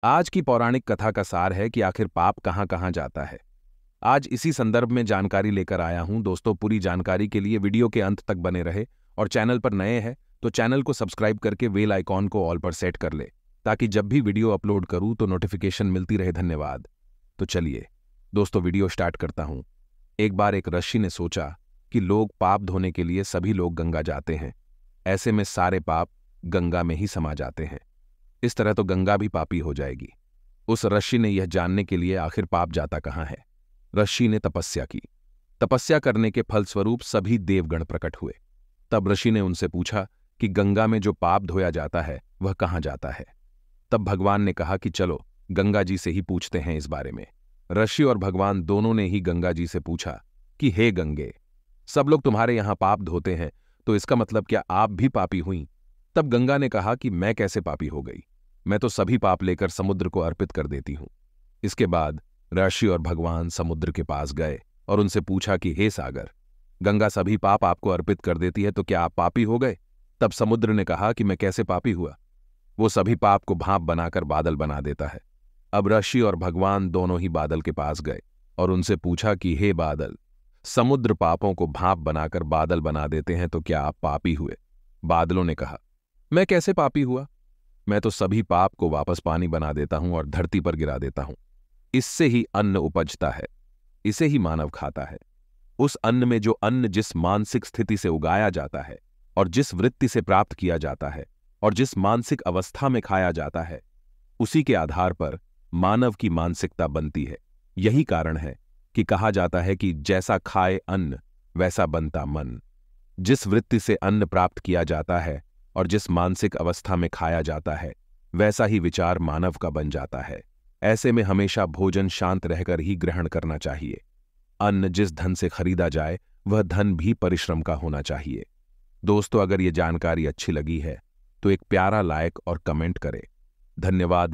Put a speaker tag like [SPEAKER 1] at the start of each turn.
[SPEAKER 1] आज की पौराणिक कथा का सार है कि आखिर पाप कहाँ कहाँ जाता है। आज इसी संदर्भ में जानकारी लेकर आया हूं। दोस्तों, पूरी जानकारी के लिए वीडियो के अंत तक बने रहे और चैनल पर नए हैं तो चैनल को सब्सक्राइब करके बेल आइकॉन को ऑल पर सेट कर ले, ताकि जब भी वीडियो अपलोड करूं तो नोटिफिकेशन मिलती रहे। धन्यवाद। तो चलिए दोस्तों, वीडियो स्टार्ट करता हूं। एक बार एक ऋषि ने सोचा कि लोग पाप धोने के लिए सभी लोग गंगा जाते हैं, ऐसे में सारे पाप गंगा में ही समा जाते हैं। इस तरह तो गंगा भी पापी हो जाएगी। उस ऋषि ने यह जानने के लिए आखिर पाप जाता कहाँ है, ऋषि ने तपस्या की। तपस्या करने के फलस्वरूप सभी देवगण प्रकट हुए। तब ऋषि ने उनसे पूछा कि गंगा में जो पाप धोया जाता है वह कहाँ जाता है। तब भगवान ने कहा कि चलो गंगा जी से ही पूछते हैं इस बारे में। ऋषि और भगवान दोनों ने ही गंगा जी से पूछा कि हे गंगे, सब लोग तुम्हारे यहां पाप धोते हैं, तो इसका मतलब क्या आप भी पापी हुई? तब गंगा ने कहा कि मैं कैसे पापी हो गई, मैं तो सभी पाप लेकर समुद्र को अर्पित कर देती हूं। इसके बाद ऋषि और भगवान समुद्र के पास गए और उनसे पूछा कि हे सागर, गंगा सभी पाप आपको अर्पित कर देती है, तो क्या आप पापी हो गए? तब समुद्र ने कहा कि मैं कैसे पापी हुआ, वो सभी पाप को भाप बनाकर बादल बना देता है। अब ऋषि और भगवान दोनों ही बादल के पास गए और उनसे पूछा कि हे बादल, समुद्र पापों को भाप बनाकर बादल बना देते हैं, तो क्या आप पापी हुए? बादलों ने कहा, मैं कैसे पापी हुआ, मैं तो सभी पाप को वापस पानी बना देता हूं और धरती पर गिरा देता हूं। इससे ही अन्न उपजता है, इसे ही मानव खाता है। उस अन्न में जो अन्न जिस मानसिक स्थिति से उगाया जाता है और जिस वृत्ति से प्राप्त किया जाता है और जिस मानसिक अवस्था में खाया जाता है, उसी के आधार पर मानव की मानसिकता बनती है। यही कारण है कि कहा जाता है कि जैसा खाए अन्न वैसा बनता मन। जिस वृत्ति से अन्न प्राप्त किया जाता है और जिस मानसिक अवस्था में खाया जाता है, वैसा ही विचार मानव का बन जाता है। ऐसे में हमेशा भोजन शांत रहकर ही ग्रहण करना चाहिए। अन्न जिस धन से खरीदा जाए वह धन भी परिश्रम का होना चाहिए। दोस्तों, अगर ये जानकारी अच्छी लगी है तो एक प्यारा लाइक और कमेंट करें। धन्यवाद।